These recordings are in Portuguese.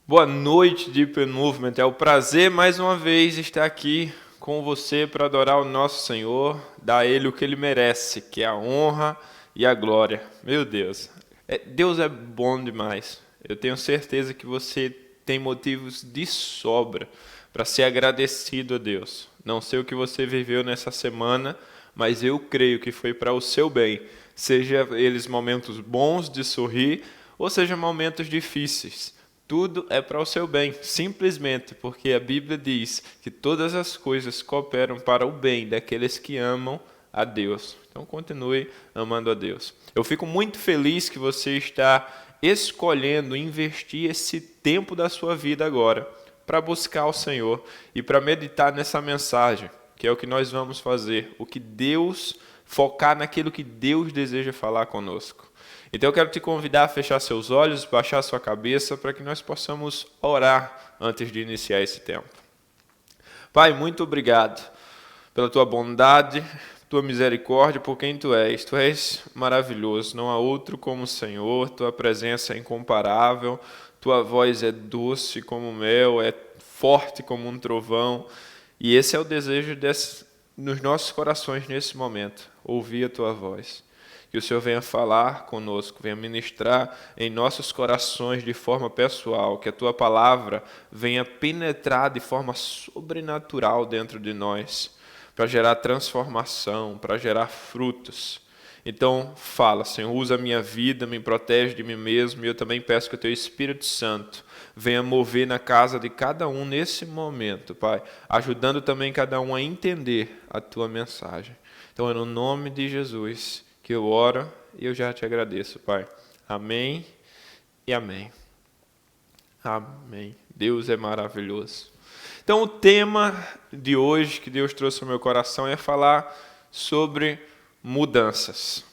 Boa noite, Deep Movement. É um prazer mais uma vez estar aqui com você para adorar o nosso Senhor, dar a Ele o que Ele merece, que é a honra e a glória. Meu Deus, Deus é bom demais. Eu tenho certeza que você tem motivos de sobra para ser agradecido a Deus. Não sei o que você viveu nessa semana, mas eu creio que foi para o seu bem. Seja eles momentos bons de sorrir, ou seja momentos difíceis. Tudo é para o seu bem, simplesmente porque a Bíblia diz que todas as coisas cooperam para o bem daqueles que amam a Deus. Então continue amando a Deus. Eu fico muito feliz que você está escolhendo investir esse tempo da sua vida agora para buscar o Senhor e para meditar nessa mensagem, que é o que nós vamos fazer, focar naquilo que Deus deseja falar conosco. Então eu quero te convidar a fechar seus olhos, baixar sua cabeça, para que nós possamos orar antes de iniciar esse tempo. Pai, muito obrigado pela tua bondade, tua misericórdia, por quem tu és. Tu és maravilhoso, não há outro como o Senhor, tua presença é incomparável, tua voz é doce como mel, é forte como um trovão. E esse é o desejo nos nossos corações nesse momento, ouvir a tua voz. Que o Senhor venha falar conosco, venha ministrar em nossos corações de forma pessoal, que a Tua palavra venha penetrar de forma sobrenatural dentro de nós, para gerar transformação, para gerar frutos. Então, fala, Senhor, usa a minha vida, me protege de mim mesmo, e eu também peço que o Teu Espírito Santo venha mover na casa de cada um nesse momento, Pai, ajudando também cada um a entender a Tua mensagem. Então, é no nome de Jesus que eu oro e eu já te agradeço, Pai. Amém e amém. Amém. Deus é maravilhoso. Então, o tema de hoje que Deus trouxe ao meu coração é falar sobre mudanças.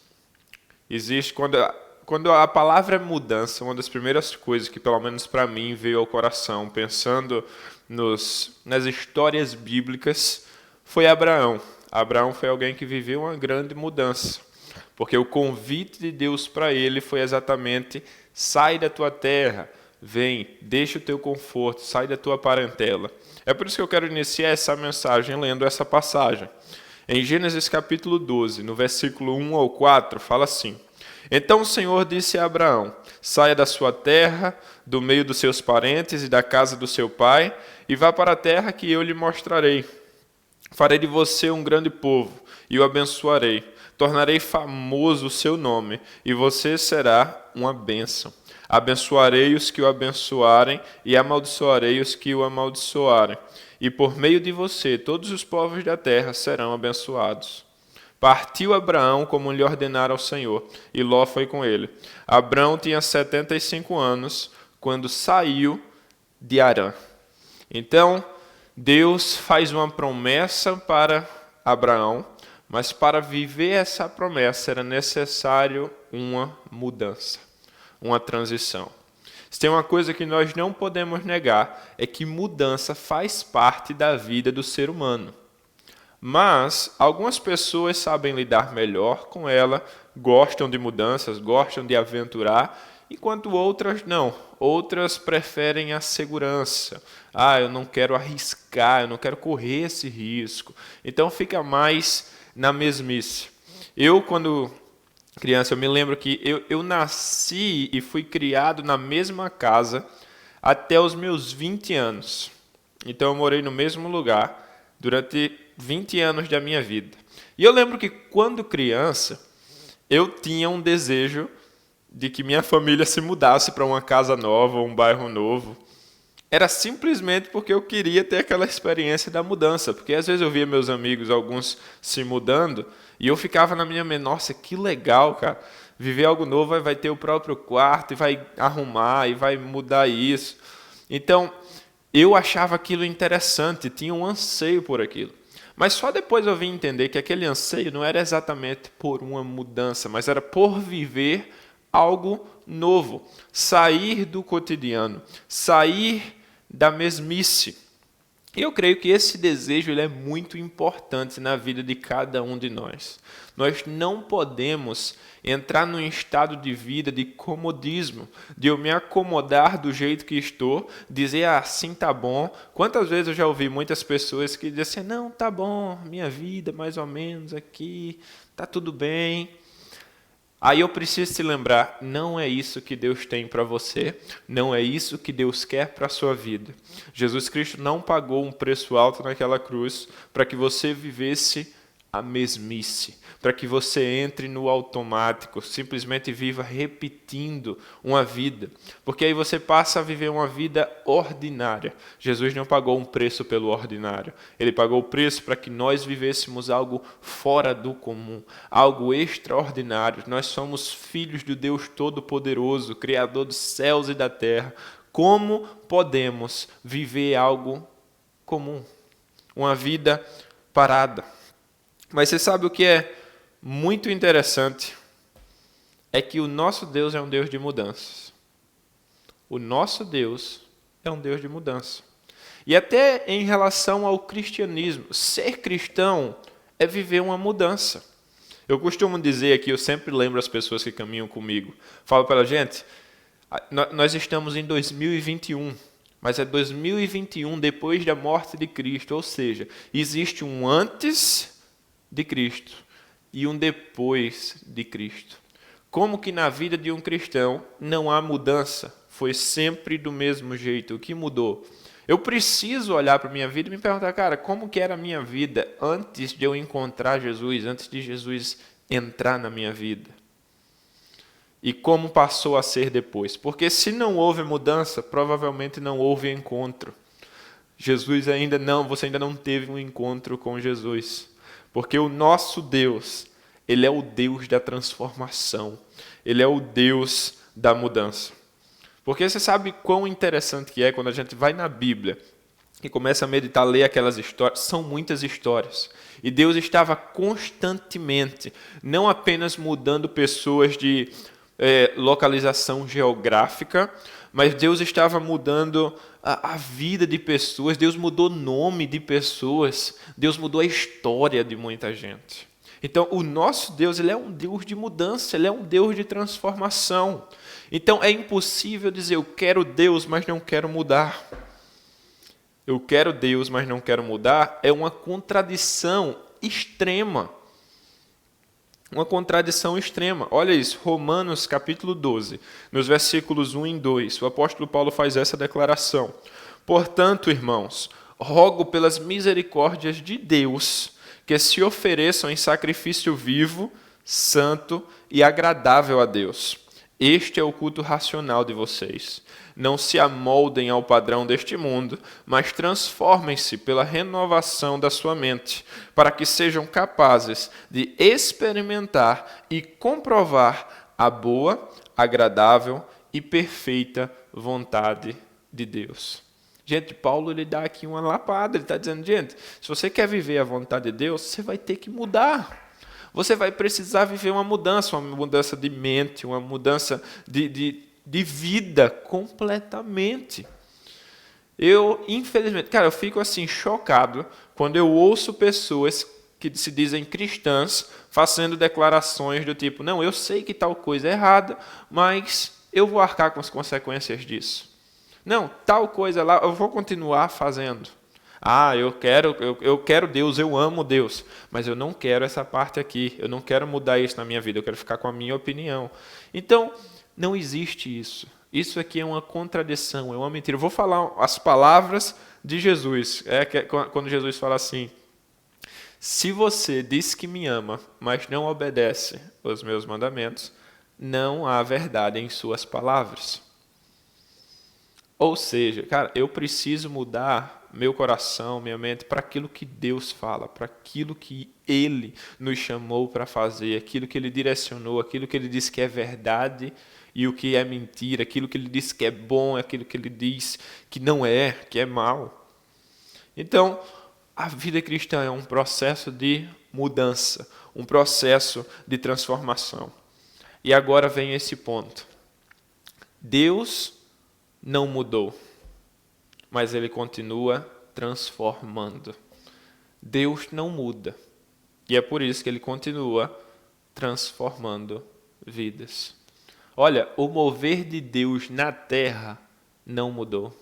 Quando a palavra é mudança, uma das primeiras coisas que, pelo menos para mim, veio ao coração, pensando nas histórias bíblicas, foi Abraão. Abraão foi alguém que viveu uma grande mudança. Porque o convite de Deus para ele foi exatamente: sai da tua terra, vem, deixa o teu conforto, sai da tua parentela. É por isso que eu quero iniciar essa mensagem lendo essa passagem. Em Gênesis capítulo 12, no versículo 1 ao 4, fala assim: Então o Senhor disse a Abraão: saia da sua terra, do meio dos seus parentes e da casa do seu pai, e vá para a terra que eu lhe mostrarei. Farei de você um grande povo, e o abençoarei. Tornarei famoso o seu nome, e você será uma bênção. Abençoarei os que o abençoarem, e amaldiçoarei os que o amaldiçoarem. E por meio de você, todos os povos da terra serão abençoados. Partiu Abraão como lhe ordenara ao Senhor, e Ló foi com ele. Abraão tinha 75 anos, quando saiu de Harã. Então, Deus faz uma promessa para Abraão, mas para viver essa promessa era necessário uma mudança, uma transição. Se tem uma coisa que nós não podemos negar, é que mudança faz parte da vida do ser humano. Mas algumas pessoas sabem lidar melhor com ela, gostam de mudanças, gostam de aventurar, enquanto outras não. Outras preferem a segurança. Eu não quero arriscar, eu não quero correr esse risco. Então fica mais na mesmice. Eu, quando criança, eu me lembro que eu nasci e fui criado na mesma casa até os meus 20 anos. Então eu morei no mesmo lugar durante 20 anos da minha vida. E eu lembro que quando criança, eu tinha um desejo de que minha família se mudasse para uma casa nova, um bairro novo. Era simplesmente porque eu queria ter aquela experiência da mudança. Porque às vezes eu via meus amigos, alguns se mudando, e eu ficava na minha mente: nossa, que legal, cara. Viver algo novo, vai ter o próprio quarto, e vai arrumar, e vai mudar isso. Então, eu achava aquilo interessante, tinha um anseio por aquilo. Mas só depois eu vim entender que aquele anseio não era exatamente por uma mudança, mas era por viver algo novo. Sair do cotidiano, sair da mesmice. E eu creio que esse desejo ele é muito importante na vida de cada um de nós. Nós não podemos entrar num estado de vida de comodismo, de eu me acomodar do jeito que estou, dizer assim tá bom. Quantas vezes eu já ouvi muitas pessoas que dizem assim, não, tá bom, minha vida mais ou menos aqui, tá tudo bem. Aí eu preciso te lembrar, não é isso que Deus tem para você, não é isso que Deus quer para a sua vida. Jesus Cristo não pagou um preço alto naquela cruz para que você vivesse a mesmice, para que você entre no automático, simplesmente viva repetindo uma vida, porque aí você passa a viver uma vida ordinária. Jesus não pagou um preço pelo ordinário, ele pagou o preço para que nós vivêssemos algo fora do comum, algo extraordinário. Nós somos filhos do Deus Todo-Poderoso, Criador dos céus e da terra. Como podemos viver algo comum? Uma vida parada. Mas você sabe o que é muito interessante? É que o nosso Deus é um Deus de mudanças. O nosso Deus é um Deus de mudança. E até em relação ao cristianismo, ser cristão é viver uma mudança. Eu costumo dizer aqui, eu sempre lembro as pessoas que caminham comigo. Falo para a gente, nós estamos em 2021, mas é 2021 depois da morte de Cristo. Ou seja, existe um antes de Cristo e um depois de Cristo. Como que na vida de um cristão não há mudança? Foi sempre do mesmo jeito. O que mudou? Eu preciso olhar para a minha vida e me perguntar, cara, como que era a minha vida antes de eu encontrar Jesus, antes de Jesus entrar na minha vida? E como passou a ser depois? Porque se não houve mudança, provavelmente não houve encontro. Você ainda não teve um encontro com Jesus. Porque o nosso Deus, ele é o Deus da transformação. Ele é o Deus da mudança. Porque você sabe quão interessante que é quando a gente vai na Bíblia e começa a meditar, ler aquelas histórias. São muitas histórias. E Deus estava constantemente, não apenas mudando pessoas de localização geográfica, mas Deus estava mudando a vida de pessoas, Deus mudou o nome de pessoas, Deus mudou a história de muita gente. Então, o nosso Deus, ele é um Deus de mudança, ele é um Deus de transformação. Então, é impossível dizer, eu quero Deus, mas não quero mudar. Eu quero Deus, mas não quero mudar, é uma contradição extrema. Uma contradição extrema. Olha isso, Romanos capítulo 12, nos versículos 1 e 2, o apóstolo Paulo faz essa declaração. Portanto, irmãos, rogo pelas misericórdias de Deus que se ofereçam em sacrifício vivo, santo e agradável a Deus. Este é o culto racional de vocês. Não se amoldem ao padrão deste mundo, mas transformem-se pela renovação da sua mente, para que sejam capazes de experimentar e comprovar a boa, agradável e perfeita vontade de Deus. Gente, Paulo ele dá aqui uma lapada, ele está dizendo, gente, se você quer viver a vontade de Deus, você vai ter que mudar. Você vai precisar viver uma mudança de mente, uma mudança de vida completamente. Eu, infelizmente, eu fico assim chocado quando eu ouço pessoas que se dizem cristãs fazendo declarações do tipo, não, eu sei que tal coisa é errada, mas eu vou arcar com as consequências disso. Não, tal coisa lá, eu vou continuar fazendo. Eu quero Deus, eu amo Deus, mas eu não quero essa parte aqui, eu não quero mudar isso na minha vida, eu quero ficar com a minha opinião. Então, não existe isso. Isso aqui é uma contradição, é uma mentira. Eu vou falar as palavras de Jesus, quando Jesus fala assim, se você diz que me ama, mas não obedece os meus mandamentos, não há verdade em suas palavras. Ou seja, eu preciso mudar meu coração, minha mente, para aquilo que Deus fala, para aquilo que Ele nos chamou para fazer, aquilo que Ele direcionou, aquilo que Ele diz que é verdade e o que é mentira, aquilo que Ele diz que é bom, aquilo que Ele diz que não é, que é mal. Então, a vida cristã é um processo de mudança, um processo de transformação. E agora vem esse ponto. Deus não mudou, mas Ele continua transformando. Deus não muda. E é por isso que Ele continua transformando vidas. Olha, o mover de Deus na terra não mudou.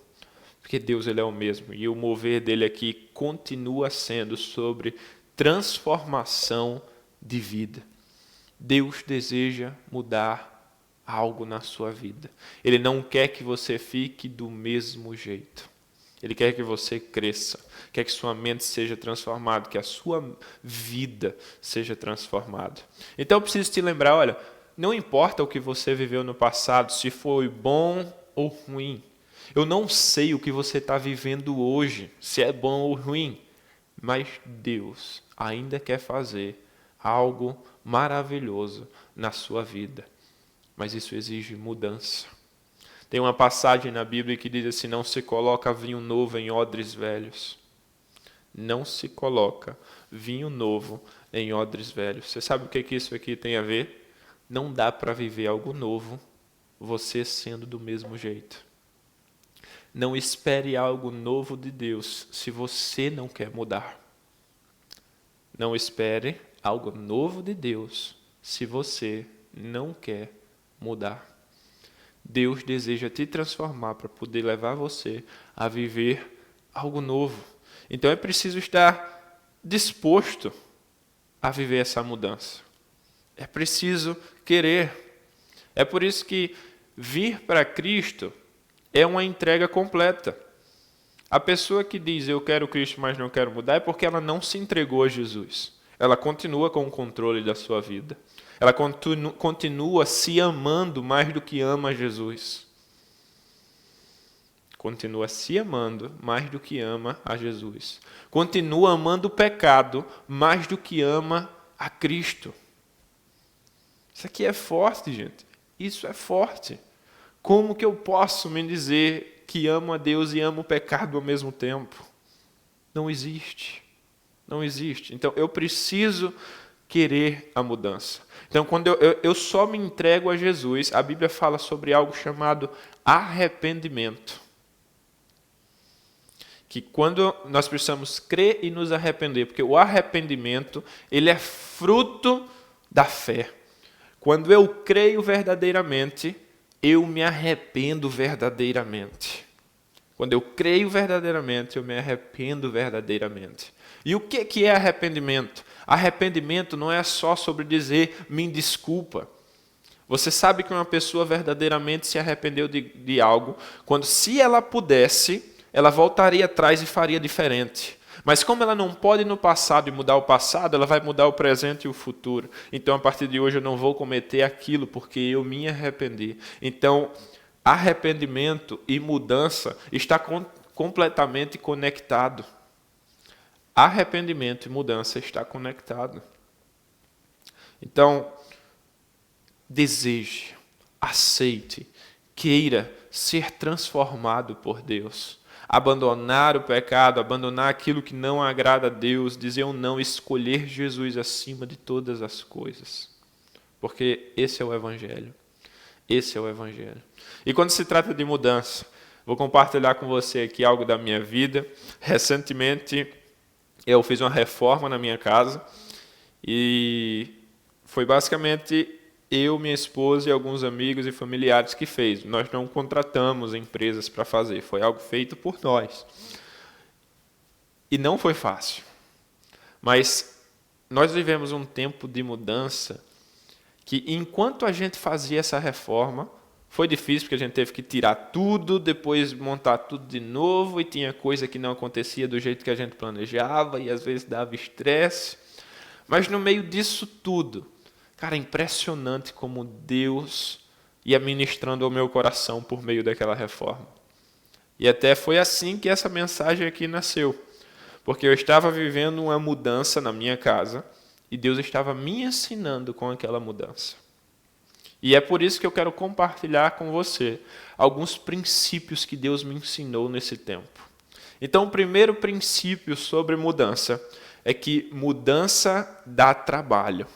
Porque Deus ele é o mesmo. E o mover dele aqui continua sendo sobre transformação de vida. Deus deseja mudar algo na sua vida. Ele não quer que você fique do mesmo jeito. Ele quer que você cresça, quer que sua mente seja transformada, que a sua vida seja transformada. Então eu preciso te lembrar, olha, não importa o que você viveu no passado, se foi bom ou ruim. Eu não sei o que você está vivendo hoje, se é bom ou ruim, mas Deus ainda quer fazer algo maravilhoso na sua vida. Mas isso exige mudança. Tem uma passagem na Bíblia que diz assim, não se coloca vinho novo em odres velhos. Não se coloca vinho novo em odres velhos. Você sabe o que isso aqui tem a ver? Não dá para viver algo novo, você sendo do mesmo jeito. Não espere algo novo de Deus se você não quer mudar. Não espere algo novo de Deus se você não quer mudar. Deus deseja te transformar para poder levar você a viver algo novo. Então é preciso estar disposto a viver essa mudança. É preciso querer. É por isso que vir para Cristo é uma entrega completa. A pessoa que diz eu quero Cristo, mas não quero mudar, é porque ela não se entregou a Jesus. Ela continua com o controle da sua vida. Ela continua se amando mais do que ama Jesus. Continua se amando mais do que ama a Jesus. Continua amando o pecado mais do que ama a Cristo. Isso aqui é forte, gente. Isso é forte. Como que eu posso me dizer que amo a Deus e amo o pecado ao mesmo tempo? Não existe. Não existe. Então, eu preciso querer a mudança. Então, quando eu só me entrego a Jesus, a Bíblia fala sobre algo chamado arrependimento. Que quando nós precisamos crer e nos arrepender, porque o arrependimento, ele é fruto da fé. Quando eu creio verdadeiramente, eu me arrependo verdadeiramente. Quando eu creio verdadeiramente, eu me arrependo verdadeiramente. E o que é arrependimento? Arrependimento não é só sobre dizer, me desculpa. Você sabe que uma pessoa verdadeiramente se arrependeu de algo, quando se ela pudesse, ela voltaria atrás e faria diferente. Mas como ela não pode ir no passado e mudar o passado, ela vai mudar o presente e o futuro. Então, a partir de hoje, eu não vou cometer aquilo, porque eu me arrependi. Então, arrependimento e mudança está completamente conectado. Arrependimento e mudança está conectado. Então, deseje, aceite, queira ser transformado por Deus. Abandonar o pecado, abandonar aquilo que não agrada a Deus, dizer um não, escolher Jesus acima de todas as coisas. Porque esse é o Evangelho. Esse é o Evangelho. E quando se trata de mudança, vou compartilhar com você aqui algo da minha vida. Recentemente, eu fiz uma reforma na minha casa e foi basicamente eu, minha esposa e alguns amigos e familiares que fez. Nós não contratamos empresas para fazer, foi algo feito por nós. E não foi fácil. Mas nós vivemos um tempo de mudança que, enquanto a gente fazia essa reforma, foi difícil porque a gente teve que tirar tudo, depois montar tudo de novo, e tinha coisa que não acontecia do jeito que a gente planejava, e às vezes dava estresse. Mas no meio disso tudo, cara, é impressionante como Deus ia ministrando ao meu coração por meio daquela reforma. E até foi assim que essa mensagem aqui nasceu. Porque eu estava vivendo uma mudança na minha casa e Deus estava me ensinando com aquela mudança. E é por isso que eu quero compartilhar com você alguns princípios que Deus me ensinou nesse tempo. Então, o primeiro princípio sobre mudança é que mudança dá trabalho,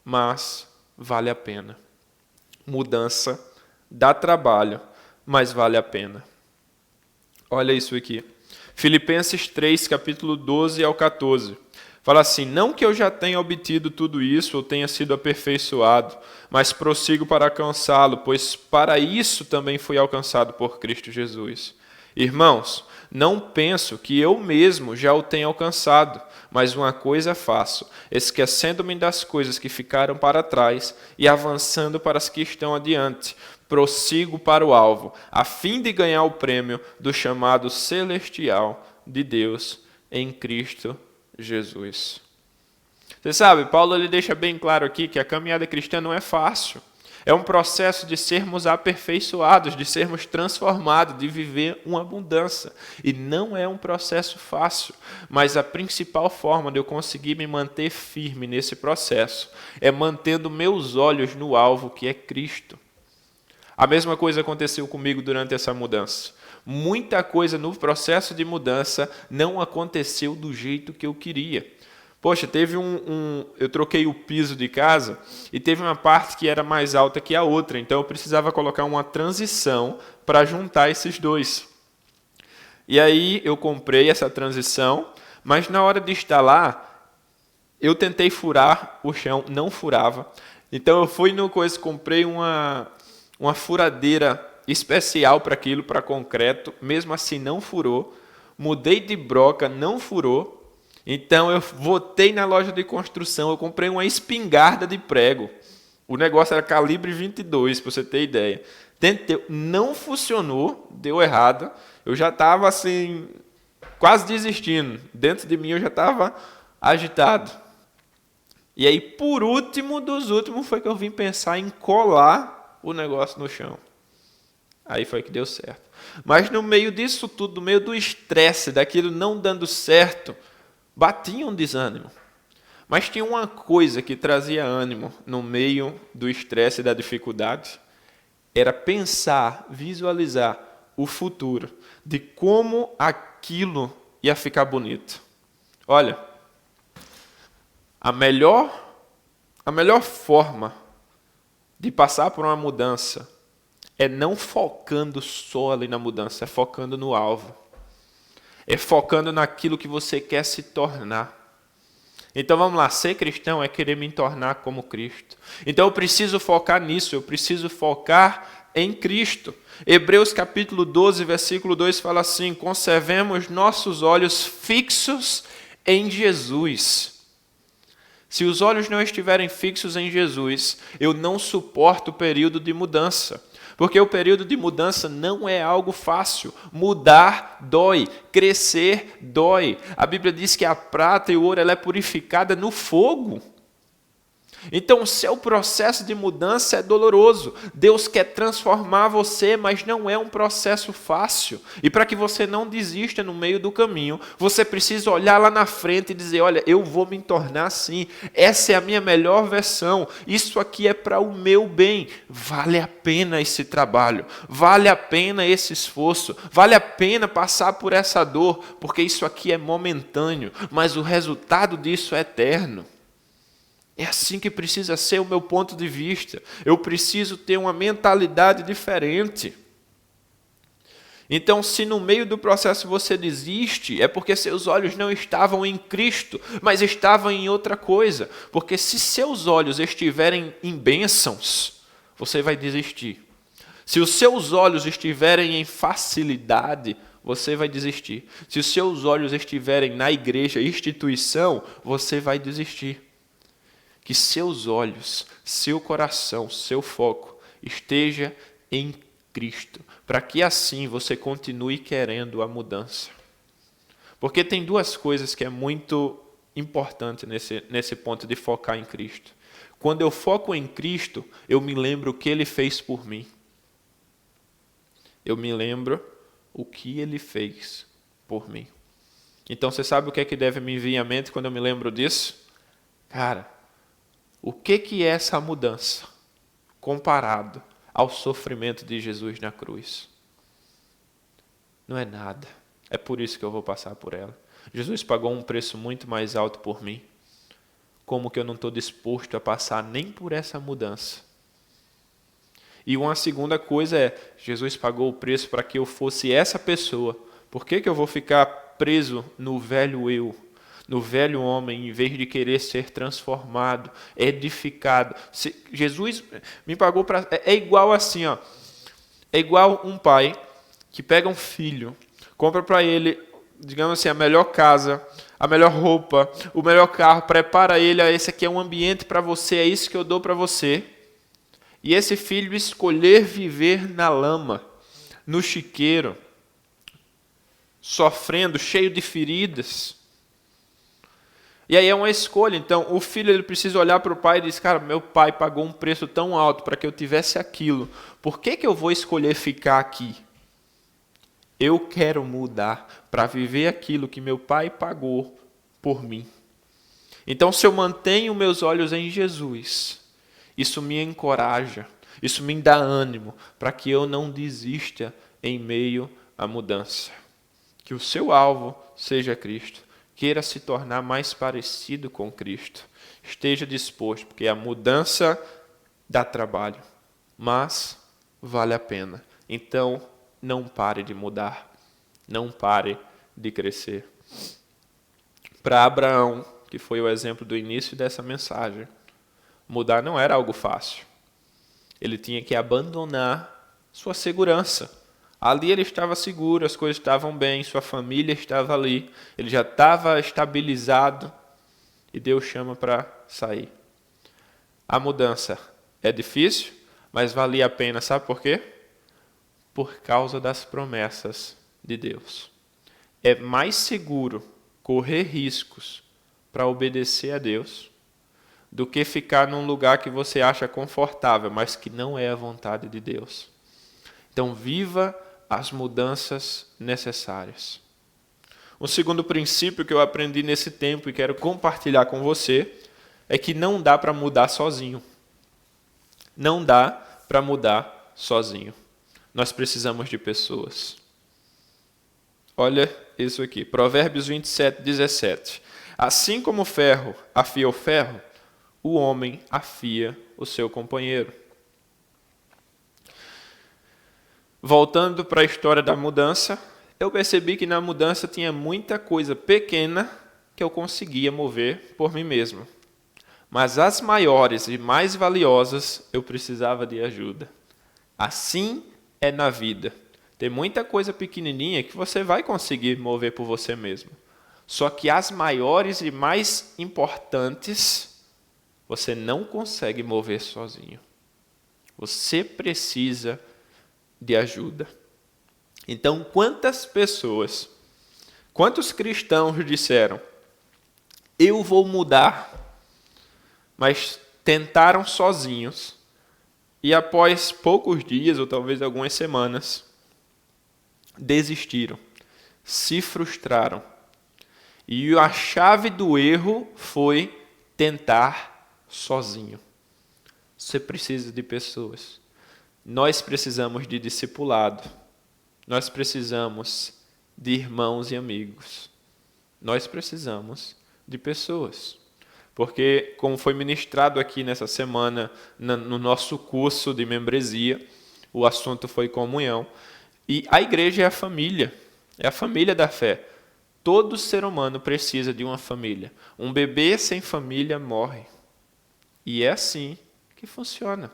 mas vale a pena. Mudança dá trabalho, mas vale a pena. Olha isso aqui. Filipenses 3, capítulo 12 ao 14. Fala assim: não que eu já tenha obtido tudo isso ou tenha sido aperfeiçoado, mas prossigo para alcançá-lo, pois para isso também fui alcançado por Cristo Jesus. Irmãos, não penso que eu mesmo já o tenha alcançado, mas uma coisa faço, esquecendo-me das coisas que ficaram para trás e avançando para as que estão adiante, prossigo para o alvo, a fim de ganhar o prêmio do chamado celestial de Deus em Cristo Jesus. Você sabe, Paulo ele deixa bem claro aqui que a caminhada cristã não é fácil. É um processo de sermos aperfeiçoados, de sermos transformados, de viver uma abundância. E não é um processo fácil, mas a principal forma de eu conseguir me manter firme nesse processo é mantendo meus olhos no alvo, que é Cristo. A mesma coisa aconteceu comigo durante essa mudança. Muita coisa no processo de mudança não aconteceu do jeito que eu queria. Poxa, teve eu troquei o piso de casa e teve uma parte que era mais alta que a outra, então eu precisava colocar uma transição para juntar esses dois. E aí eu comprei essa transição, mas na hora de instalar, eu tentei furar o chão, não furava. Então eu fui no coisa, comprei uma furadeira especial para aquilo, para concreto, mesmo assim não furou. Mudei de broca, não furou. Então eu voltei na loja de construção, eu comprei uma espingarda de prego. O negócio era calibre 22, para você ter ideia. Tentei, não funcionou, deu errado. Eu já estava assim, quase desistindo. Dentro de mim eu já estava agitado. E aí, por último dos últimos, foi que eu vim pensar em colar o negócio no chão. Aí foi que deu certo. Mas no meio disso tudo, no meio do estresse, daquilo não dando certo, batia um desânimo. Mas tinha uma coisa que trazia ânimo no meio do estresse e da dificuldade. Era pensar, visualizar o futuro, de como aquilo ia ficar bonito. Olha, a melhor forma de passar por uma mudança é não focando só ali na mudança, é focando no alvo. É focando naquilo que você quer se tornar. Então vamos lá, ser cristão é querer me tornar como Cristo. Então eu preciso focar nisso, eu preciso focar em Cristo. Hebreus capítulo 12, versículo 2 fala assim: conservemos nossos olhos fixos em Jesus. Se os olhos não estiverem fixos em Jesus, eu não suporto o período de mudança. Porque o período de mudança não é algo fácil. Mudar dói, crescer dói. A Bíblia diz que a prata e o ouro ela é purificada no fogo. Então o seu processo de mudança é doloroso. Deus quer transformar você, mas não é um processo fácil. E para que você não desista no meio do caminho, você precisa olhar lá na frente e dizer: olha, eu vou me tornar assim. Essa é a minha melhor versão. Isso aqui é para o meu bem. Vale a pena esse trabalho. Vale a pena esse esforço. Vale a pena passar por essa dor, porque isso aqui é momentâneo, mas o resultado disso é eterno. É assim que precisa ser o meu ponto de vista. Eu preciso ter uma mentalidade diferente. Então, se no meio do processo você desiste, é porque seus olhos não estavam em Cristo, mas estavam em outra coisa. Porque se seus olhos estiverem em bênçãos, você vai desistir. Se os seus olhos estiverem em facilidade, você vai desistir. Se os seus olhos estiverem na igreja, instituição, você vai desistir. Que seus olhos, seu coração, seu foco esteja em Cristo, para que assim você continue querendo a mudança. Porque tem duas coisas que é muito importante nesse ponto de focar em Cristo. Quando eu foco em Cristo, eu me lembro o que Ele fez por mim. Eu me lembro o que Ele fez por mim. Então você sabe o que é que deve me vir à mente quando eu me lembro disso? Cara, o que é essa mudança comparado ao sofrimento de Jesus na cruz? Não é nada. É por isso que eu vou passar por ela. Jesus pagou um preço muito mais alto por mim. Como que eu não estou disposto a passar nem por essa mudança? E uma segunda coisa é, Jesus pagou o preço para que eu fosse essa pessoa Por que eu vou ficar preso no velho eu, no velho homem, em vez de querer ser transformado, edificado? Jesus me pagou para... É igual assim, ó. É igual um pai que pega um filho, compra para ele, digamos assim, a melhor casa, a melhor roupa, o melhor carro, prepara ele, esse aqui é um ambiente para você, é isso que eu dou para você. E esse filho escolher viver na lama, no chiqueiro, sofrendo, cheio de feridas. E aí é uma escolha. Então, o filho ele precisa olhar para o pai e dizer, cara, meu pai pagou um preço tão alto para que eu tivesse aquilo. Por que eu vou escolher ficar aqui? Eu quero mudar para viver aquilo que meu pai pagou por mim. Então, se eu mantenho meus olhos em Jesus, isso me encoraja, isso me dá ânimo para que eu não desista em meio à mudança. Que o seu alvo seja Cristo. Queira se tornar mais parecido com Cristo. Esteja disposto, porque a mudança dá trabalho, mas vale a pena. Então, não pare de mudar. Não pare de crescer. Para Abraão, que foi o exemplo do início dessa mensagem, mudar não era algo fácil. Ele tinha que abandonar sua segurança. Ali ele estava seguro, as coisas estavam bem, sua família estava ali, ele já estava estabilizado e Deus chama para sair. A mudança é difícil, mas valia a pena, sabe por quê? Por causa das promessas de Deus. É mais seguro correr riscos para obedecer a Deus do que ficar num lugar que você acha confortável, mas que não é a vontade de Deus. Então, viva as mudanças necessárias. Um segundo princípio que eu aprendi nesse tempo e quero compartilhar com você é que não dá para mudar sozinho. Não dá para mudar sozinho. Nós precisamos de pessoas. Olha isso aqui, Provérbios 27, 17. Assim como o ferro afia o ferro, o homem afia o seu companheiro. Voltando para a história da mudança, eu percebi que na mudança tinha muita coisa pequena que eu conseguia mover por mim mesmo. Mas as maiores e mais valiosas eu precisava de ajuda. Assim é na vida. Tem muita coisa pequenininha que você vai conseguir mover por você mesmo. Só que as maiores e mais importantes você não consegue mover sozinho. Você precisa de ajuda. Então, quantos cristãos disseram, eu vou mudar, mas tentaram sozinhos, e após poucos dias, ou talvez algumas semanas, desistiram, se frustraram. E a chave do erro foi tentar sozinho. Você precisa de pessoas. Nós precisamos de discipulado. Nós precisamos de irmãos e amigos. Nós precisamos de pessoas. Porque, como foi ministrado aqui nessa semana, no nosso curso de membresia, o assunto foi comunhão. E a igreja é a família da fé. Todo ser humano precisa de uma família. Um bebê sem família morre. E é assim que funciona.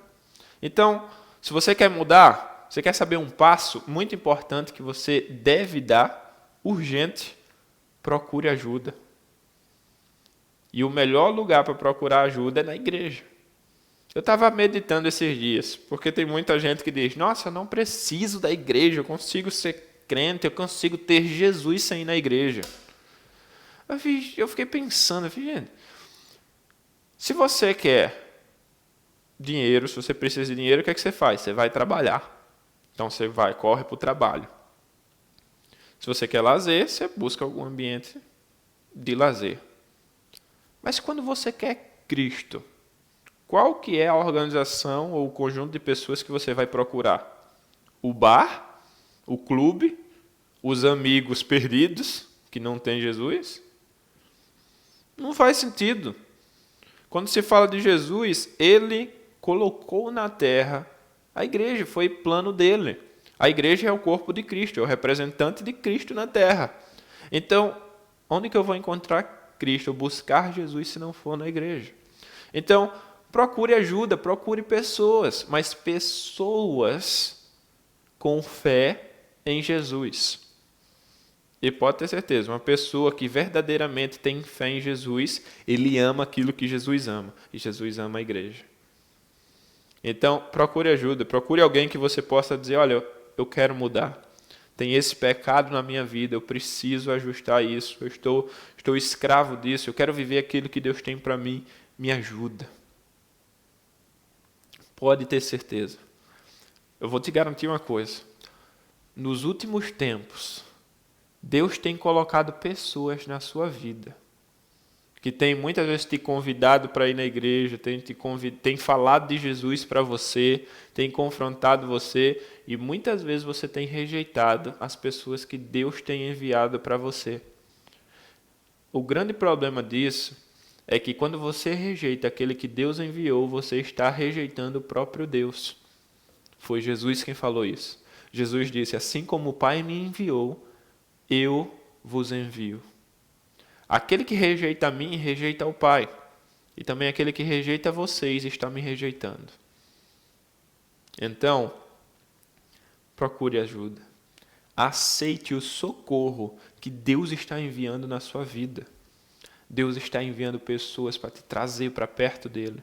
Então, se você quer mudar, você quer saber um passo muito importante que você deve dar, urgente, procure ajuda. E o melhor lugar para procurar ajuda é na igreja. Eu estava meditando esses dias, porque tem muita gente que diz, nossa, eu não preciso da igreja, eu consigo ser crente, eu consigo ter Jesus sem ir na igreja. Eu fiquei pensando, gente, se você quer dinheiro, se você precisa de dinheiro, o que é que você faz? Você vai trabalhar. Então você corre para o trabalho. Se você quer lazer, você busca algum ambiente de lazer. Mas quando você quer Cristo, qual que é a organização ou o conjunto de pessoas que você vai procurar? O bar? O clube? Os amigos perdidos que não têm Jesus? Não faz sentido. Quando se fala de Jesus, ele colocou na terra a igreja, foi plano dele. A igreja é o corpo de Cristo, é o representante de Cristo na terra. Então, onde que eu vou encontrar Cristo, ou buscar Jesus se não for na igreja? Então, procure ajuda, procure pessoas, mas pessoas com fé em Jesus. E pode ter certeza, uma pessoa que verdadeiramente tem fé em Jesus, ele ama aquilo que Jesus ama, e Jesus ama a igreja. Então, procure ajuda, procure alguém que você possa dizer, olha, eu quero mudar. Tem esse pecado na minha vida, eu preciso ajustar isso, eu estou escravo disso, eu quero viver aquilo que Deus tem para mim, me ajuda. Pode ter certeza. Eu vou te garantir uma coisa. Nos últimos tempos, Deus tem colocado pessoas na sua vida que tem muitas vezes te convidado para ir na igreja, tem falado de Jesus para você, tem confrontado você, e muitas vezes você tem rejeitado as pessoas que Deus tem enviado para você. O grande problema disso é que quando você rejeita aquele que Deus enviou, você está rejeitando o próprio Deus. Foi Jesus quem falou isso. Jesus disse, assim como o Pai me enviou, eu vos envio. Aquele que rejeita a mim, rejeita o Pai. E também aquele que rejeita vocês está me rejeitando. Então, procure ajuda. Aceite o socorro que Deus está enviando na sua vida. Deus está enviando pessoas para te trazer para perto dele.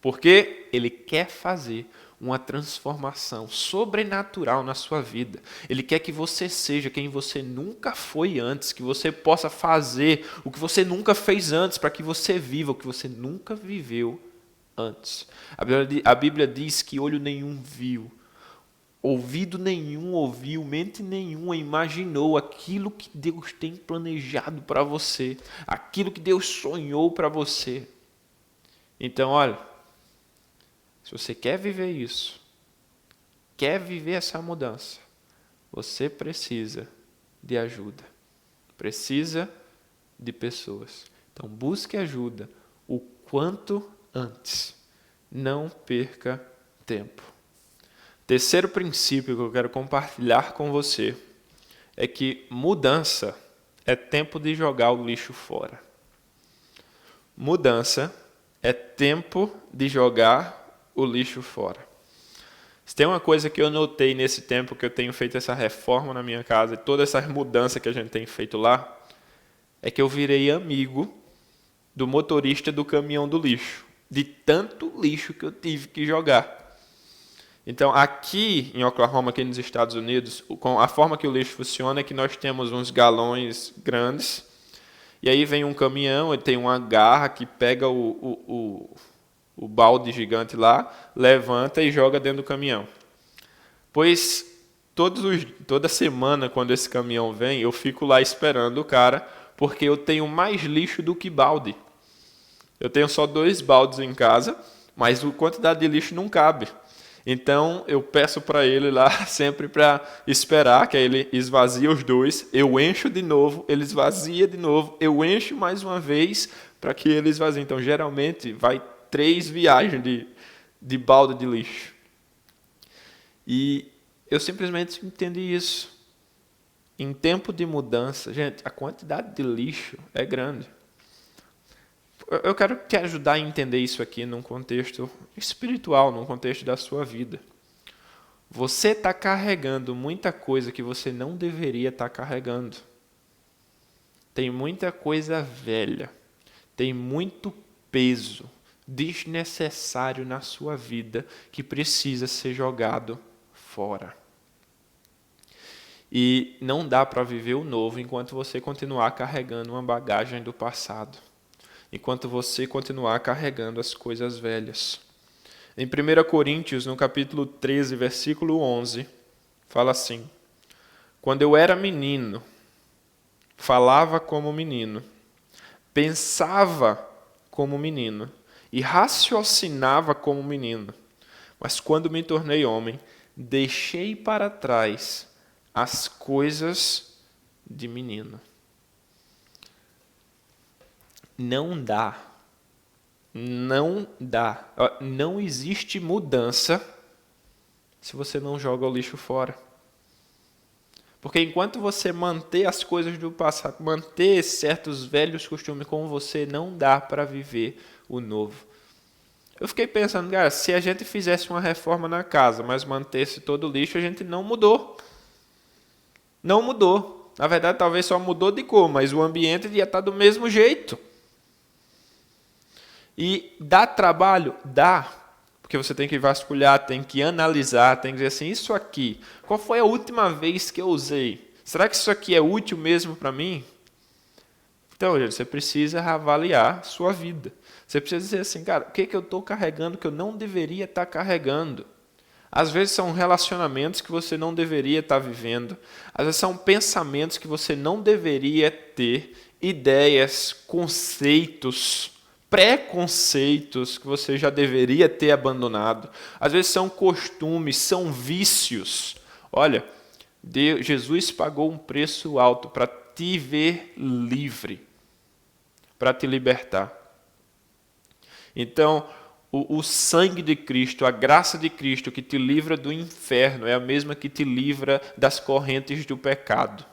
Porque Ele quer fazer uma transformação sobrenatural na sua vida. Ele quer que você seja quem você nunca foi antes, que você possa fazer o que você nunca fez antes, para que você viva o que você nunca viveu antes. A Bíblia diz que olho nenhum viu, ouvido nenhum ouviu, mente nenhuma imaginou aquilo que Deus tem planejado para você, aquilo que Deus sonhou para você. Então, olha, se você quer viver isso, quer viver essa mudança, você precisa de ajuda, precisa de pessoas. Então, busque ajuda o quanto antes. Não perca tempo. Terceiro princípio que eu quero compartilhar com você é que mudança é tempo de jogar o lixo fora. Mudança é tempo de jogar o lixo fora. Se tem uma coisa que eu notei nesse tempo que eu tenho feito essa reforma na minha casa e toda essa mudança que a gente tem feito lá, é que eu virei amigo do motorista do caminhão do lixo, de tanto lixo que eu tive que jogar. Então, aqui em Oklahoma, aqui nos Estados Unidos, a forma que o lixo funciona é que nós temos uns galões grandes, e aí vem um caminhão, ele tem uma garra que pega o balde gigante lá, levanta e joga dentro do caminhão. Pois toda semana, quando esse caminhão vem, eu fico lá esperando o cara, porque eu tenho mais lixo do que balde. Eu tenho só 2 baldes em casa, mas a quantidade de lixo não cabe. Então, eu peço para ele lá sempre para esperar, que aí ele esvazia os 2, eu encho de novo, ele esvazia de novo, eu encho mais uma vez para que ele esvazie. Então, geralmente, vai 3 viagens de balde de lixo. E eu simplesmente entendi isso. Em tempo de mudança, gente, a quantidade de lixo é grande. Eu quero te ajudar a entender isso aqui num contexto espiritual, num contexto da sua vida. Você está carregando muita coisa que você não deveria estar carregando. Tem muita coisa velha, tem muito peso desnecessário na sua vida que precisa ser jogado fora. E não dá para viver o novo enquanto você continuar carregando uma bagagem do passado. Enquanto você continuar carregando as coisas velhas. Em 1 Coríntios, no capítulo 13, versículo 11, fala assim: quando eu era menino, falava como menino, pensava como menino e raciocinava como menino. Mas quando me tornei homem, deixei para trás as coisas de menino. Não dá. Não existe mudança se você não joga o lixo fora. Porque enquanto você manter as coisas do passado, manter certos velhos costumes com você, não dá para viver o novo. Eu fiquei pensando, cara, se a gente fizesse uma reforma na casa, mas mantesse todo o lixo, a gente não mudou. Não mudou. Na verdade, talvez só mudou de cor, mas o ambiente ia estar do mesmo jeito. E dá trabalho? Dá. Porque você tem que vasculhar, tem que analisar, tem que dizer assim, isso aqui, qual foi a última vez que eu usei? Será que isso aqui é útil mesmo para mim? Então, gente, você precisa avaliar sua vida. Você precisa dizer assim, cara, o que eu estou carregando que eu não deveria estar carregando? Às vezes são relacionamentos que você não deveria estar vivendo. Às vezes são pensamentos que você não deveria ter, ideias, conceitos, preconceitos que você já deveria ter abandonado. Às vezes são costumes, são vícios. Olha, Jesus pagou um preço alto para te ver livre, para te libertar. Então, o sangue de Cristo, a graça de Cristo que te livra do inferno é a mesma que te livra das correntes do pecado.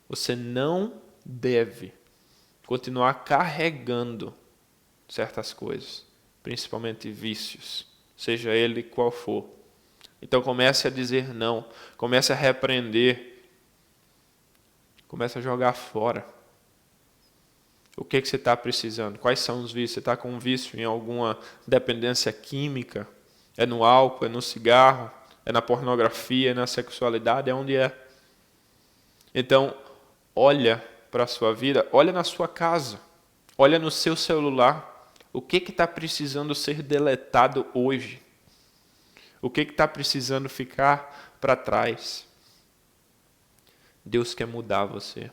Você não deve continuar carregando certas coisas, principalmente vícios, seja ele qual for. Então comece a dizer não, comece a repreender, comece a jogar fora. O que você está precisando? Quais são os vícios? Você está com um vício em alguma dependência química? É no álcool, é no cigarro, é na pornografia, é na sexualidade? É onde é? Então, olha para a sua vida, olha na sua casa, olha no seu celular. O que está precisando ser deletado hoje? O que está precisando ficar para trás? Deus quer mudar você.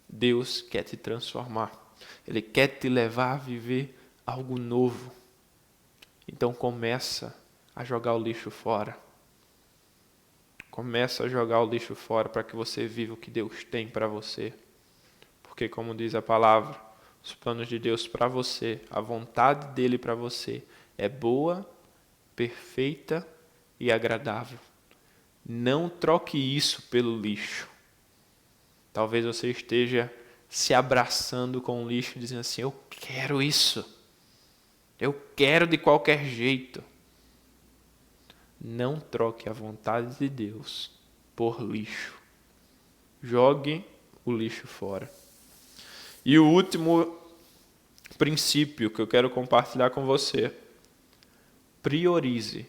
Deus quer te transformar. Ele quer te levar a viver algo novo. Então começa a jogar o lixo fora. Começa a jogar o lixo fora para que você viva o que Deus tem para você. Porque como diz a palavra, os planos de Deus para você, a vontade dele para você é boa, perfeita e agradável. Não troque isso pelo lixo. Talvez você esteja se abraçando com o lixo, dizendo assim, eu quero isso. Eu quero de qualquer jeito. Não troque a vontade de Deus por lixo. Jogue o lixo fora. E o último princípio que eu quero compartilhar com você. Priorize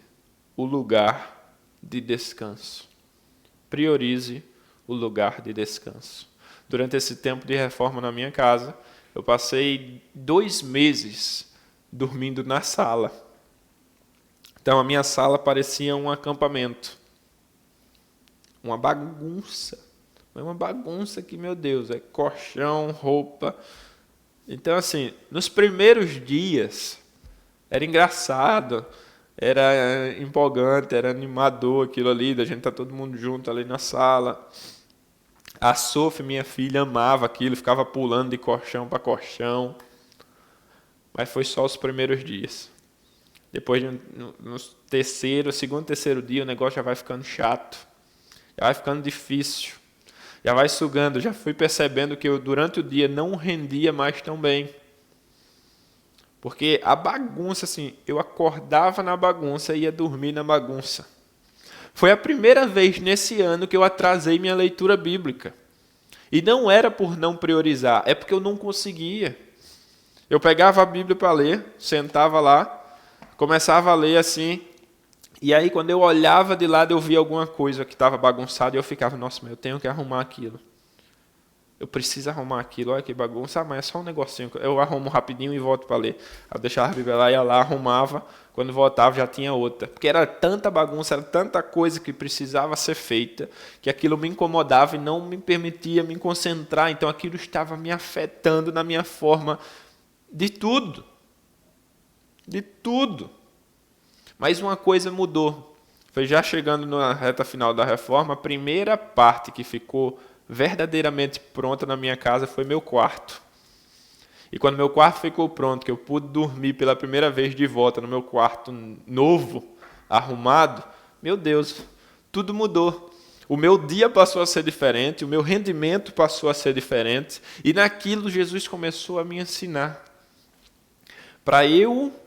o lugar de descanso. Priorize o lugar de descanso. Durante esse tempo de reforma na minha casa, eu passei 2 meses dormindo na sala. Então, a minha sala parecia um acampamento. Uma bagunça. É uma bagunça que, meu Deus, é colchão, roupa. Então, assim, nos primeiros dias, era engraçado, era empolgante, era animador aquilo ali, da gente estar todo mundo junto ali na sala. A Sophie, minha filha, amava aquilo, ficava pulando de colchão para colchão. Mas foi só os primeiros dias. Depois, no segundo, terceiro dia, o negócio já vai ficando chato. Já vai ficando difícil. Já vai sugando. Já fui percebendo que eu, durante o dia, não rendia mais tão bem. Porque a bagunça, assim, eu acordava na bagunça e ia dormir na bagunça. Foi a primeira vez nesse ano que eu atrasei minha leitura bíblica. E não era por não priorizar, é porque eu não conseguia. Eu pegava a Bíblia para ler, sentava lá, começava a ler assim, e aí quando eu olhava de lado eu via alguma coisa que estava bagunçada e eu ficava, nossa, mas eu tenho que arrumar aquilo. Eu preciso arrumar aquilo, olha que bagunça, mas é só um negocinho, eu arrumo rapidinho e volto para ler. Eu deixava a Bíblia lá, ia lá, arrumava, quando voltava já tinha outra. Porque era tanta bagunça, era tanta coisa que precisava ser feita, que aquilo me incomodava e não me permitia me concentrar, então aquilo estava me afetando na minha forma de tudo. De tudo. Mas uma coisa mudou. Foi já chegando na reta final da reforma, a primeira parte que ficou verdadeiramente pronta na minha casa foi meu quarto. E quando meu quarto ficou pronto, que eu pude dormir pela primeira vez de volta no meu quarto novo, arrumado, meu Deus, tudo mudou. O meu dia passou a ser diferente, o meu rendimento passou a ser diferente, e naquilo Jesus começou a me ensinar.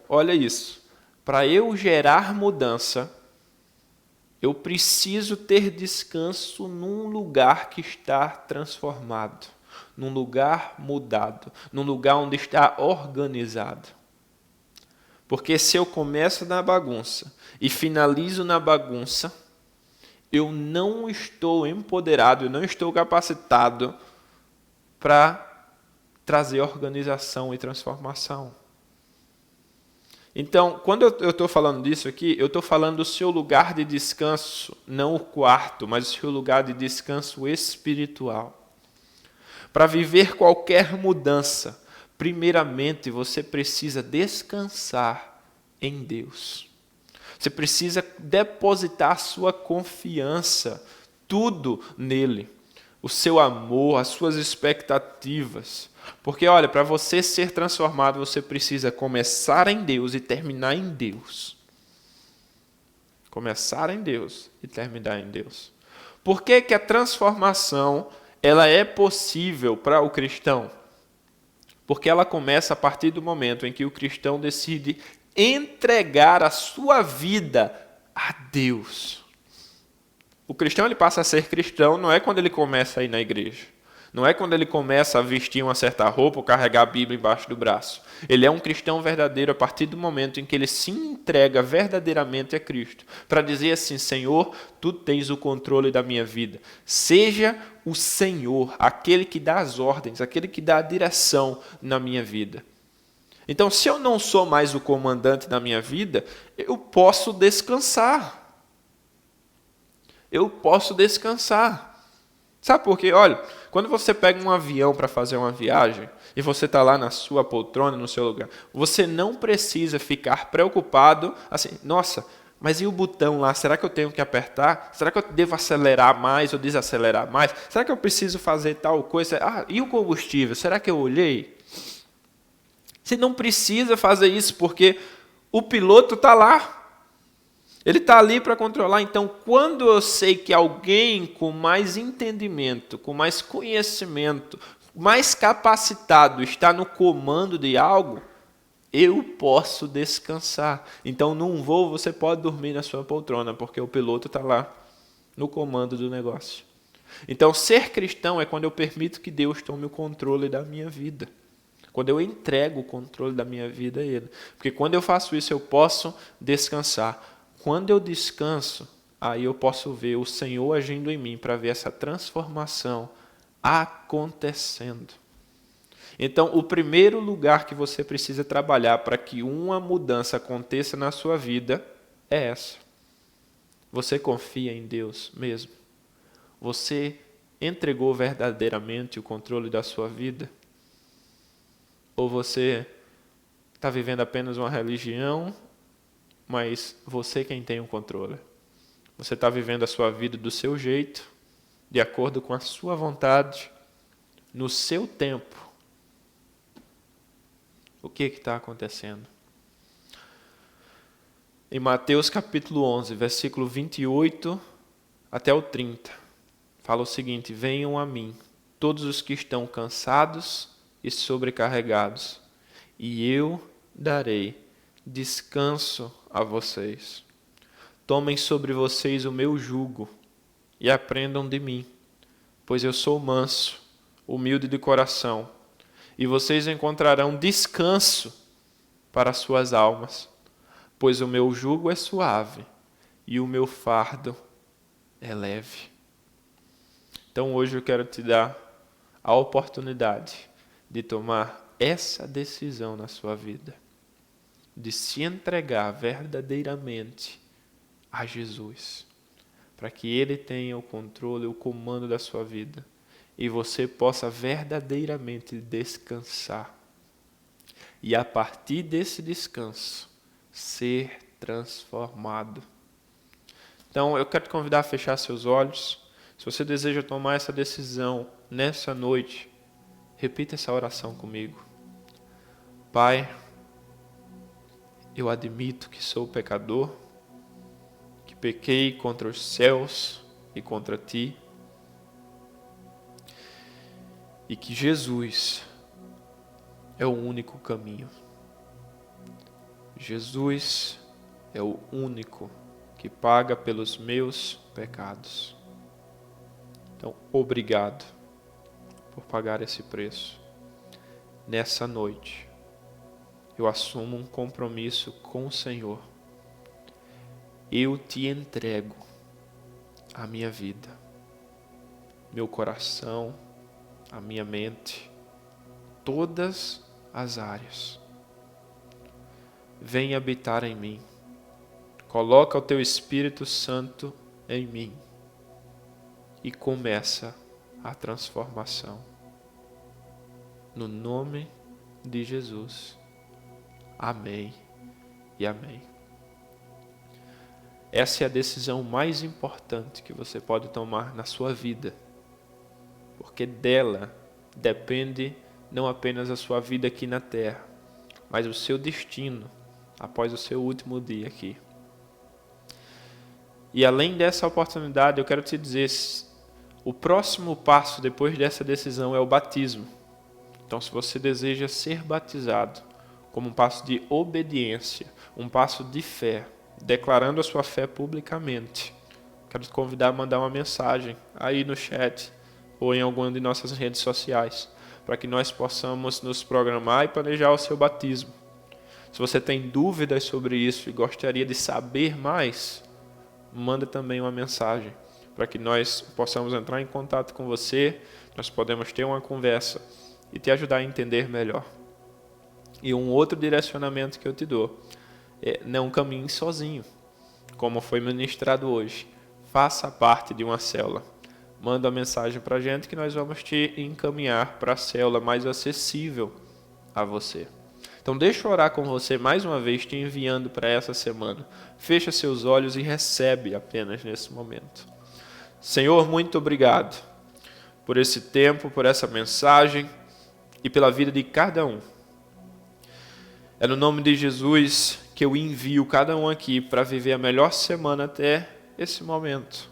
Olha isso, para eu gerar mudança, eu preciso ter descanso num lugar que está transformado, num lugar mudado, num lugar onde está organizado. Porque se eu começo na bagunça e finalizo na bagunça, eu não estou empoderado, eu não estou capacitado para trazer organização e transformação. Então, quando eu estou falando disso aqui, eu estou falando do seu lugar de descanso, não o quarto, mas o seu lugar de descanso espiritual. Para viver qualquer mudança, primeiramente você precisa descansar em Deus. Você precisa depositar sua confiança, tudo nele. O seu amor, as suas expectativas. Porque, olha, para você ser transformado, você precisa começar em Deus e terminar em Deus. Começar em Deus e terminar em Deus. Por que que a transformação ela é possível para o cristão? Porque ela começa a partir do momento em que o cristão decide entregar a sua vida a Deus. O cristão ele passa a ser cristão não é quando ele começa a ir na igreja. Não é quando ele começa a vestir uma certa roupa ou carregar a Bíblia embaixo do braço. Ele é um cristão verdadeiro a partir do momento em que ele se entrega verdadeiramente a Cristo. Para dizer assim, Senhor, Tu tens o controle da minha vida. Seja o Senhor, aquele que dá as ordens, aquele que dá a direção na minha vida. Então, se eu não sou mais o comandante da minha vida, eu posso descansar. Eu posso descansar. Sabe por quê? Olha, quando você pega um avião para fazer uma viagem e você está lá na sua poltrona, no seu lugar, você não precisa ficar preocupado assim, nossa, mas e o botão lá? Será que eu tenho que apertar? Será que eu devo acelerar mais ou desacelerar mais? Será que eu preciso fazer tal coisa? Ah, e o combustível? Será que eu olhei? Você não precisa fazer isso porque o piloto está lá. Ele está ali para controlar. Então, quando eu sei que alguém com mais entendimento, com mais conhecimento, mais capacitado está no comando de algo, eu posso descansar. Então, num voo, você pode dormir na sua poltrona, porque o piloto está lá no comando do negócio. Então, ser cristão é quando eu permito que Deus tome o controle da minha vida. Quando eu entrego o controle da minha vida a Ele. Porque quando eu faço isso, eu posso descansar. Quando eu descanso, aí eu posso ver o Senhor agindo em mim para ver essa transformação acontecendo. Então, o primeiro lugar que você precisa trabalhar para que uma mudança aconteça na sua vida é essa. Você confia em Deus mesmo? Você entregou verdadeiramente o controle da sua vida? Ou você está vivendo apenas uma religião, mas você quem tem o controle? Você está vivendo a sua vida do seu jeito, de acordo com a sua vontade, no seu tempo. O que está acontecendo? Em Mateus capítulo 11, versículo 28 até o 30, fala o seguinte: venham a mim, todos os que estão cansados e sobrecarregados, e eu darei descanso a vocês. Tomem sobre vocês o meu jugo e aprendam de mim, pois eu sou manso, humilde de coração, e vocês encontrarão descanso para as suas almas, pois o meu jugo é suave e o meu fardo é leve. Então hoje eu quero te dar a oportunidade de tomar essa decisão na sua vida, de se entregar verdadeiramente a Jesus, para que Ele tenha o controle, o comando da sua vida, e você possa verdadeiramente descansar. E a partir desse descanso, ser transformado. Então, eu quero te convidar a fechar seus olhos. Se você deseja tomar essa decisão nessa noite, repita essa oração comigo. Pai, eu admito que sou pecador, que pequei contra os céus e contra ti. E que Jesus é o único caminho. Jesus é o único que paga pelos meus pecados. Então, obrigado por pagar esse preço. Nessa noite, eu assumo um compromisso com o Senhor. Eu te entrego a minha vida, meu coração, a minha mente, todas as áreas. Vem habitar em mim. Coloca o teu Espírito Santo em mim e começa a transformação. No nome de Jesus. Amém e amém. Essa é a decisão mais importante que você pode tomar na sua vida, porque dela depende não apenas a sua vida aqui na terra, mas o seu destino após o seu último dia aqui. E além dessa oportunidade, eu quero te dizer, o próximo passo depois dessa decisão é o batismo. Então, se você deseja ser batizado como um passo de obediência, um passo de fé, declarando a sua fé publicamente, quero te convidar a mandar uma mensagem aí no chat ou em alguma de nossas redes sociais, para que nós possamos nos programar e planejar o seu batismo. Se você tem dúvidas sobre isso e gostaria de saber mais, manda também uma mensagem, para que nós possamos entrar em contato com você, nós podemos ter uma conversa e te ajudar a entender melhor. E um outro direcionamento que eu te dou é: não caminhe sozinho, como foi ministrado hoje. Faça parte de uma célula. Manda uma mensagem para a gente que nós vamos te encaminhar para a célula mais acessível a você. Então deixa eu orar com você mais uma vez, te enviando para essa semana. Fecha seus olhos e recebe apenas nesse momento. Senhor, muito obrigado por esse tempo, por essa mensagem e pela vida de cada um. É no nome de Jesus que eu envio cada um aqui para viver a melhor semana até esse momento.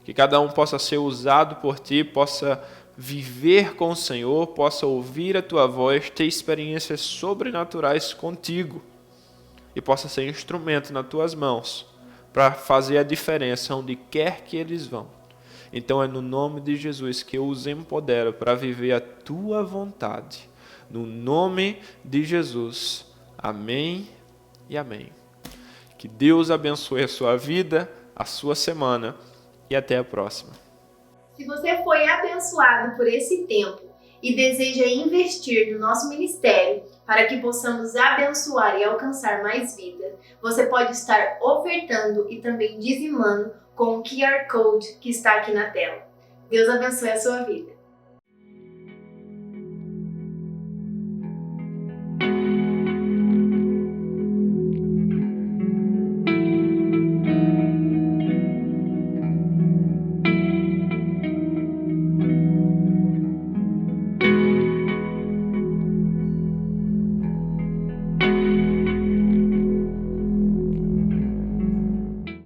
Que cada um possa ser usado por Ti, possa viver com o Senhor, possa ouvir a Tua voz, ter experiências sobrenaturais contigo e possa ser instrumento nas Tuas mãos para fazer a diferença onde quer que eles vão. Então é no nome de Jesus que eu os empodero para viver a Tua vontade. No nome de Jesus. Amém e amém. Que Deus abençoe a sua vida, a sua semana e até a próxima. Se você foi abençoado por esse tempo e deseja investir no nosso ministério para que possamos abençoar e alcançar mais vidas, você pode estar ofertando e também dizimando com o QR Code que está aqui na tela. Deus abençoe a sua vida.